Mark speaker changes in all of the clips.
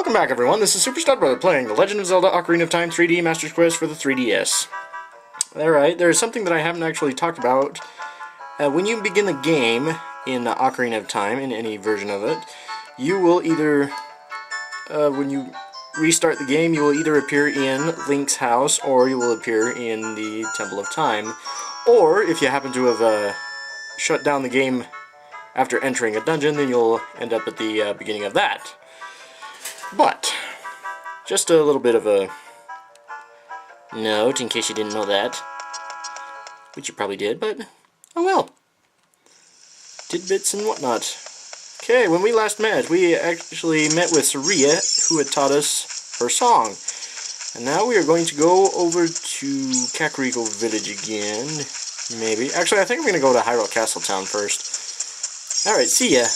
Speaker 1: Welcome back, everyone. This is Superstar Brother playing The Legend of Zelda Ocarina of Time 3D Master Quest for the 3DS. Alright, there's something that I haven't actually talked about. When you begin the game in Ocarina of Time, in any version of it, you will either, when you restart the game, you will either appear in Link's house, or you will appear in the Temple of Time. Or, if you happen to have shut down the game after entering a dungeon, then you'll end up at the beginning of that. But, just a little bit of a note, in case you didn't know that. Which you probably did, but oh well. Tidbits and whatnot. Okay, when we last met, we actually met with Saria, who had taught us her song. And now we are going to go over to Kakariko Village again. Maybe. Actually, I think I'm going to go to Hyrule Castle Town first. Alright, see ya,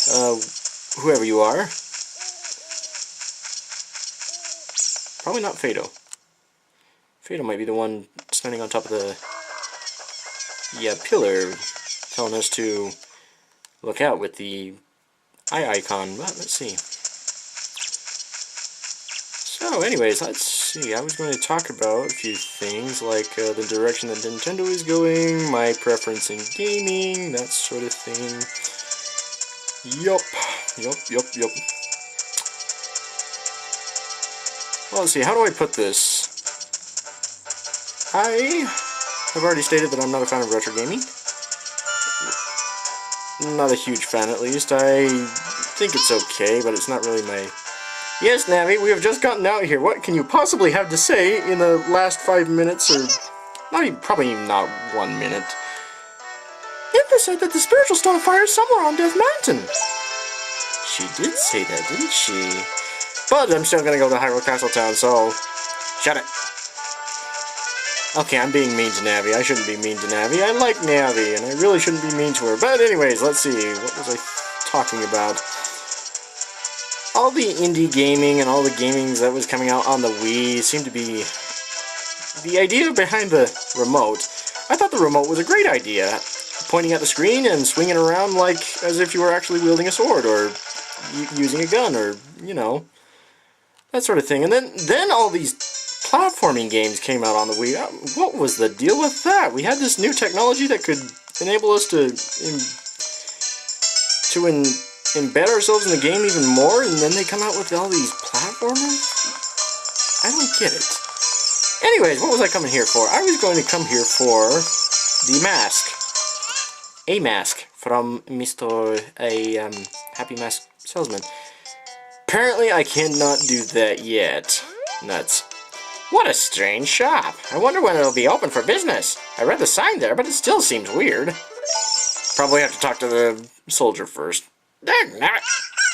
Speaker 1: whoever you are. Probably not Fado. Fado might be the one standing on top of the pillar, telling us to look out with the eye icon. But let's see. So, anyways, let's see. I was going to talk about a few things, like the direction that Nintendo is going, my preference in gaming, that sort of thing. Yup. Well, let's see, how do I put this? I have already stated that I'm not a fan of retro gaming. Not a huge fan, at least. I think it's okay, but it's not really my... Yes, Navi, we have just gotten out here. What can you possibly have to say in the last 5 minutes, or... probably not 1 minute. Impa said that the spiritual stone of fire is somewhere on Death Mountain. She did say that, didn't she? But I'm still gonna go to Hyrule Castle Town, so... Shut it! Okay, I'm being mean to Navi. I shouldn't be mean to Navi. I like Navi, and I really shouldn't be mean to her. But anyways, let's see. What was I talking about? All the indie gaming and all the gamings that was coming out on the Wii seemed to be... The idea behind the remote, I thought the remote was a great idea. Pointing at the screen and swinging around like as if you were actually wielding a sword, or using a gun, or, you know... that sort of thing. And then all these platforming games came out on the Wii. What was the deal with that? We had this new technology that could enable us to embed ourselves in the game even more, and then they come out with all these platformers? I don't get it. Anyways, what was I coming here for? I was going to come here for the mask. A mask from Mr. Happy Mask Salesman. Apparently, I cannot do that yet. Nuts. What a strange shop. I wonder when it'll be open for business. I read the sign there, but it still seems weird. Probably have to talk to the soldier first. Dagnabbit.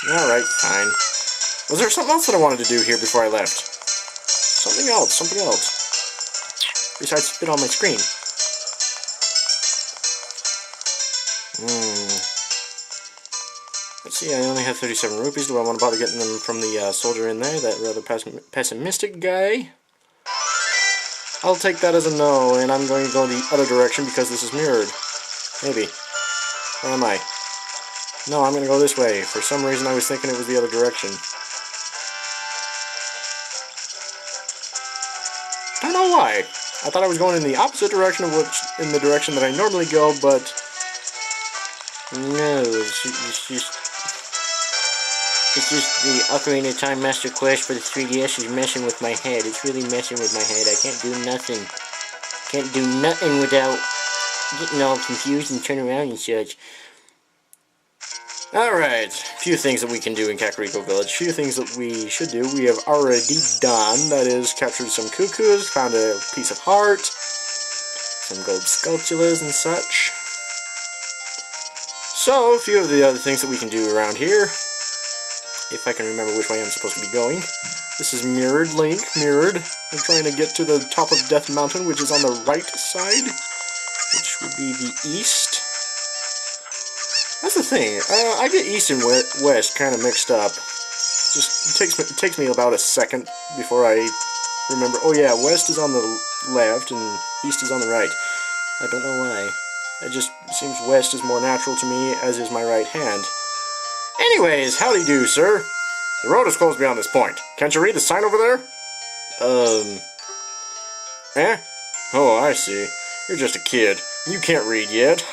Speaker 1: Alright, fine. Was there something else that I wanted to do here before I left? Something else. Besides spit on my screen. Let's see, I only have 37 rupees. Do I want to bother getting them from the soldier in there, that rather pessimistic guy? I'll take that as a no, and I'm going to go the other direction because this is mirrored. Maybe. Where am I? No, I'm going to go this way. For some reason I was thinking it was the other direction. Don't know why. I thought I was going in the opposite direction of in the direction that I normally go, but... no, it's just the Ocarina of Time Master Quest for the 3DS is messing with my head. It's really messing with my head. I can't do nothing. Can't do nothing without getting all confused and turn around and such. Alright, a few things that we can do in Kakariko Village. A few things that we should do. We have already done. That is, captured some cuckoos, found a piece of heart, some gold sculptulas and such. So, a few of the other things that we can do around here. If I can remember which way I'm supposed to be going. This is mirrored, Link, mirrored. I'm trying to get to the top of Death Mountain, which is on the right side, which would be the east. That's the thing, I get east and west kind of mixed up. Just it takes me about a second before I remember, oh yeah, west is on the left and east is on the right. I don't know why. It just seems west is more natural to me, as is my right hand. Anyways, howdy do, sir. The road is closed beyond this point. Can't you read the sign over there? Eh? Oh, I see. You're just a kid. You can't read yet.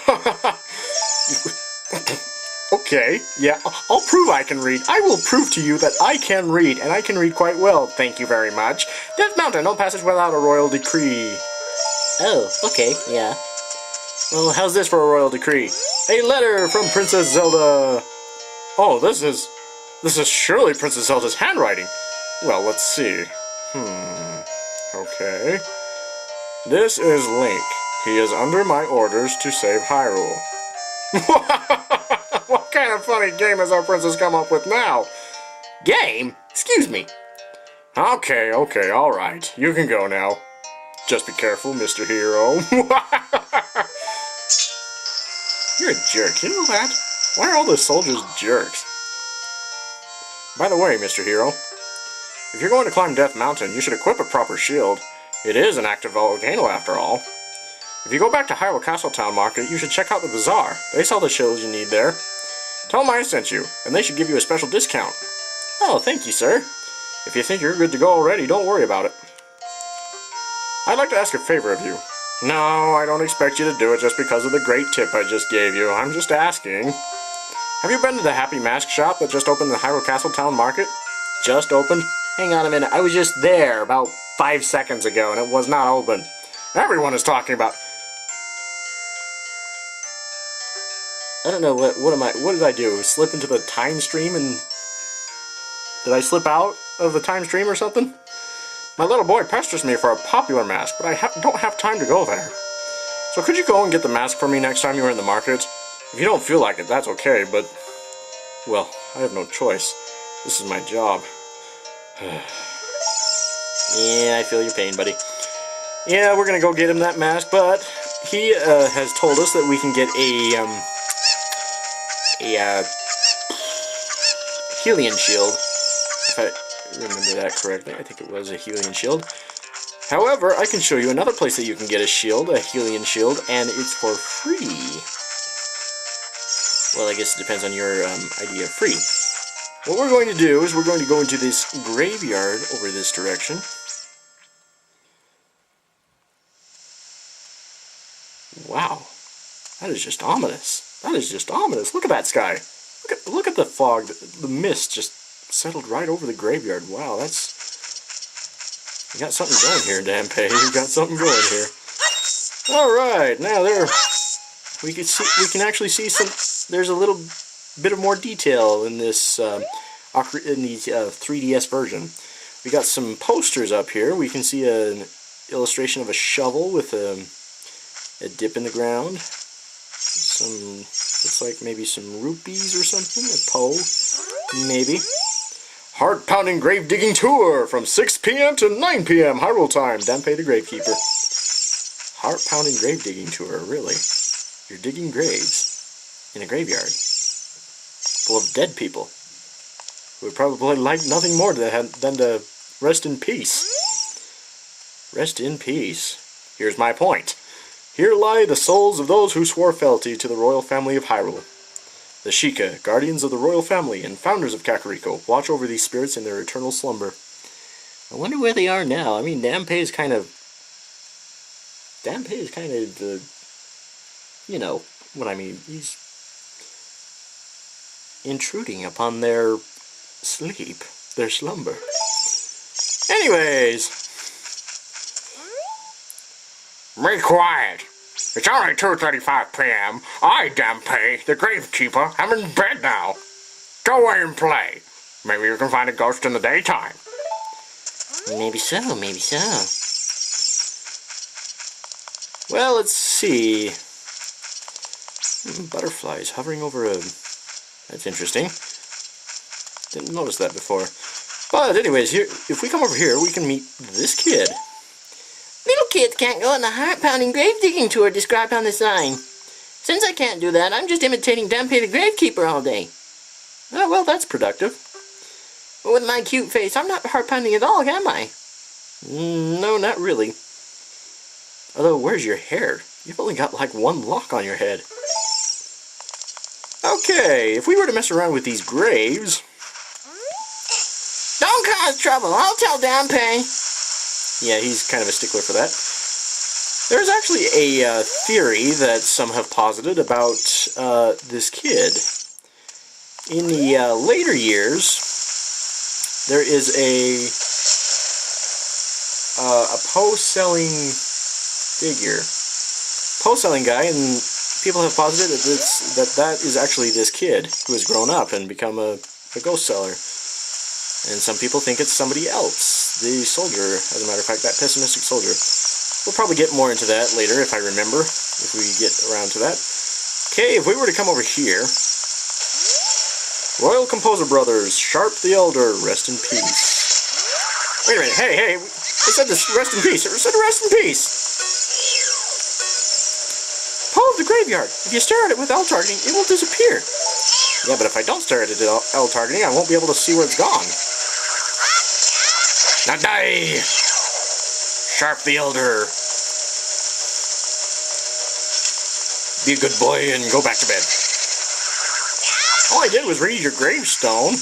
Speaker 1: Okay, yeah, I'll prove I can read. I will prove to you that I can read, and I can read quite well. Thank you very much. Death Mountain, no passage without a royal decree. Oh, okay, yeah. Well, how's this for a royal decree? A letter from Princess Zelda. Oh, this is surely Princess Zelda's handwriting. Well, let's see. Okay. This is Link. He is under my orders to save Hyrule. What kind of funny game has our princess come up with now? Game? Excuse me. Okay, alright. You can go now. Just be careful, Mr. Hero. You're a jerk, you know that? Why are all the soldiers jerks? By the way, Mr. Hero, if you're going to climb Death Mountain, you should equip a proper shield. It is an active volcano after all. If you go back to Hyrule Castle Town Market, you should check out the bazaar. They sell the shields you need there. Tell them I sent you, and they should give you a special discount. Oh, thank you, sir. If you think you're good to go already, don't worry about it. I'd like to ask a favor of you. No, I don't expect you to do it just because of the great tip I just gave you. I'm just asking. Have you been to the Happy Mask shop that just opened in the Hyrule Castle Town Market? Just opened? Hang on a minute, I was just there about 5 seconds ago and it was not open. Everyone is talking about... I don't know, what did I do? Slip into the time stream and... Did I slip out of the time stream or something? My little boy pesters me for a popular mask, but I don't have time to go there. So could you go and get the mask for me next time you're in the market? If you don't feel like it, that's okay, but... Well, I have no choice. This is my job. Yeah, I feel your pain, buddy. Yeah, we're gonna go get him that mask, but he has told us that we can get a Hylian shield. If I remember that correctly, I think it was a Hylian shield. However, I can show you another place that you can get a shield, a Hylian shield, and it's for free. Well, I guess it depends on your idea of free. What we're going to do is we're going to go into this graveyard over this direction. Wow, that is just ominous. That is just ominous. Look at that sky. Look at the fog. The mist just settled right over the graveyard. Wow, that's... You got something going here, Dampe. You got something going here. All right, now there. We can actually see some. There's a little bit of more detail in this in the 3DS version. We got some posters up here. We can see an illustration of a shovel with a dip in the ground. Some, looks like maybe some rupees or something. A pole, maybe. Heart-pounding grave digging tour from 6 p.m. to 9 p.m. Hyrule time. Dampe the Gravekeeper. Heart-pounding grave digging tour, really? You're digging graves in a graveyard full of dead people who would probably like nothing more than to rest in peace. Rest in peace. Here's my point. Here lie the souls of those who swore fealty to the royal family of Hyrule. The Sheikah, guardians of the royal family and founders of Kakariko, watch over these spirits in their eternal slumber. I wonder where they are now. I mean, Dampe is kind of the... You know what I mean. He's intruding upon their sleep, their slumber. Anyways. Be quiet. It's only 2:35 p.m. I, Dampe, the Gravekeeper, am in bed now. Go away and play. Maybe you can find a ghost in the daytime. Maybe so, maybe so. Well, let's see. Butterflies hovering over a... That's interesting. Didn't notice that before. But anyways, here, if we come over here, we can meet this kid. Little kids can't go on the heart-pounding grave-digging tour described on the sign. Since I can't do that, I'm just imitating Dampe the Gravekeeper all day. Oh, well, that's productive. But with my cute face, I'm not heart-pounding at all, am I? No, not really. Although, where's your hair? You've only got like one lock on your head. Okay, if we were to mess around with these graves... cause trouble. I'll tell Dampe. Yeah, he's kind of a stickler for that. There's actually a theory that some have posited about this kid. In the later years, there is a Poe-selling figure. Poe-selling guy, and people have posited that is actually this kid who has grown up and become a ghost seller. And some people think it's somebody else, the soldier, as a matter of fact, that pessimistic soldier. We'll probably get more into that later if I remember, if we get around to that. Okay, if we were to come over here, Royal Composer Brothers, Sharp the Elder, rest in peace. Wait a minute, hey, it said this, rest in peace, it said rest in peace. Poe of the Graveyard, if you stare at it with L targeting, it will disappear. Yeah, but if I don't stare at it with L targeting, I won't be able to see where it's gone. Now die! Sharp the Elder. Be a good boy and go back to bed. All I did was read your gravestone.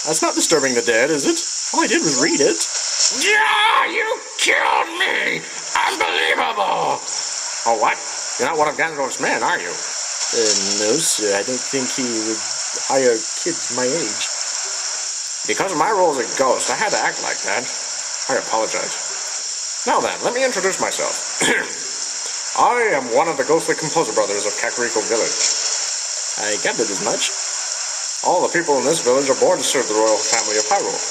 Speaker 1: That's not disturbing the dead, is it? All I did was read it. Yeah, you killed me! Unbelievable! Oh, what? You're not one of Ganondorf's men, are you? No, sir. I don't think he would hire kids my age. Because of my role as a ghost, I had to act like that. I apologize. Now then, let me introduce myself. I am one of the ghostly composer brothers of Kakariko village. I gathered as much. All the people in this village are born to serve the royal family of Hyrule.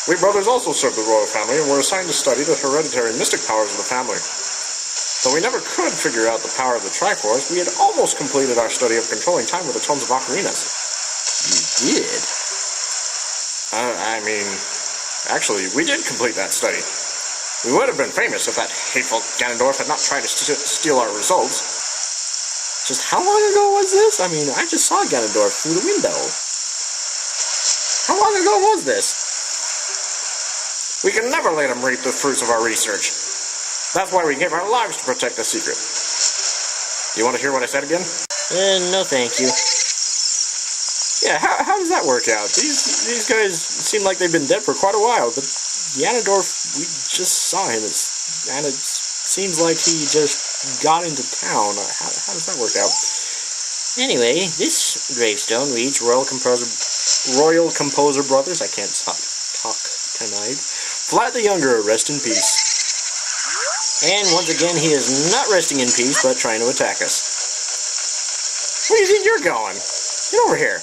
Speaker 1: We brothers also serve the royal family and were assigned to study the hereditary mystic powers of the family. Though we never could figure out the power of the Triforce, we had almost completed our study of controlling time with the tones of Ocarinas. You did? Actually, we did complete that study. We would have been famous if that hateful Ganondorf had not tried to steal our results. Just how long ago was this? I mean, I just saw Ganondorf through the window. How long ago was this? We can never let him reap the fruits of our research. That's why we gave our lives to protect the secret. Do you want to hear what I said again? No thank you. Yeah, how does that work out? These guys seem like they've been dead for quite a while, but Ganondorf, we just saw him, and it seems like he just got into town. How does that work out? Anyway, this gravestone reads Royal Composer Brothers. I can't talk tonight. Flat the Younger, rest in peace. And once again, he is not resting in peace, but trying to attack us. Where do you think you're going? Get over here.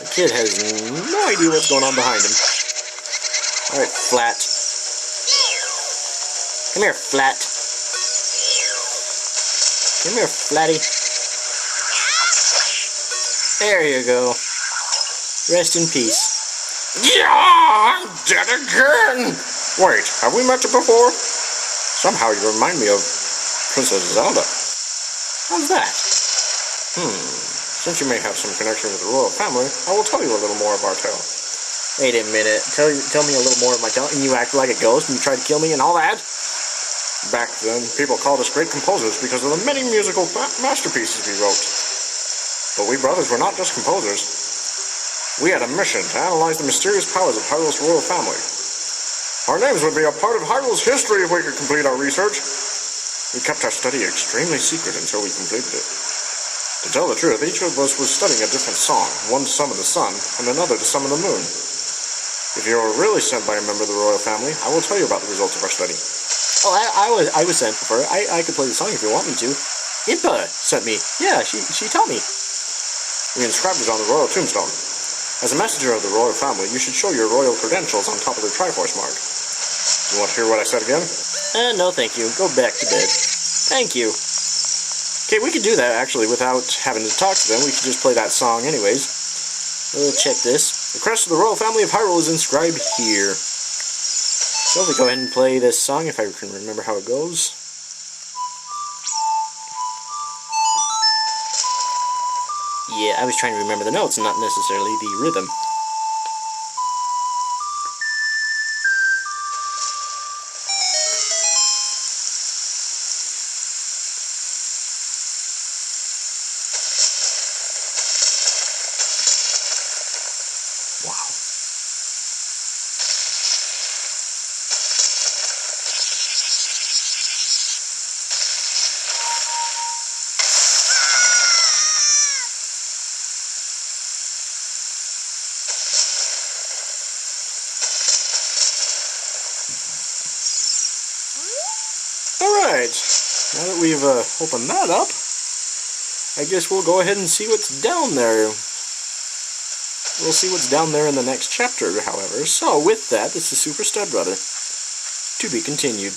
Speaker 1: The kid has no idea what's going on behind him. Alright, Flat. Come here, Flat. Come here, Flatty. There you go. Rest in peace. Yeah, I'm dead again! Wait, have we met you before? Somehow you remind me of Princess Zelda. How's that? Since you may have some connection with the royal family, I will tell you a little more of our tale. Wait a minute, tell me a little more of my tale, and you act like a ghost, and you tried to kill me and all that? Back then, people called us great composers because of the many musical masterpieces we wrote. But we brothers were not just composers. We had a mission to analyze the mysterious powers of Hyrule's royal family. Our names would be a part of Hyrule's history if we could complete our research. We kept our study extremely secret until we completed it. To tell the truth, each of us was studying a different song, one to summon the sun, and another to summon the moon. If you were really sent by a member of the royal family, I will tell you about the results of our study. Oh, I was sent before. I could play the song if you want me to. Impa sent me. Yeah, she taught me. We inscribed it on the royal tombstone. As a messenger of the royal family, you should show your royal credentials on top of the Triforce mark. You want to hear what I said again? No thank you. Go back to bed. Thank you. Okay, we could do that, actually, without having to talk to them. We could just play that song anyways. We'll check this. The crest of the royal family of Hyrule is inscribed here. So we go ahead and play this song, if I can remember how it goes. Yeah, I was trying to remember the notes, not necessarily the rhythm. Alright, now that we've opened that up, I guess we'll go ahead and see what's down there. We'll see what's down there in the next chapter, however. So, with that, this is Super Stud Brother. To be continued.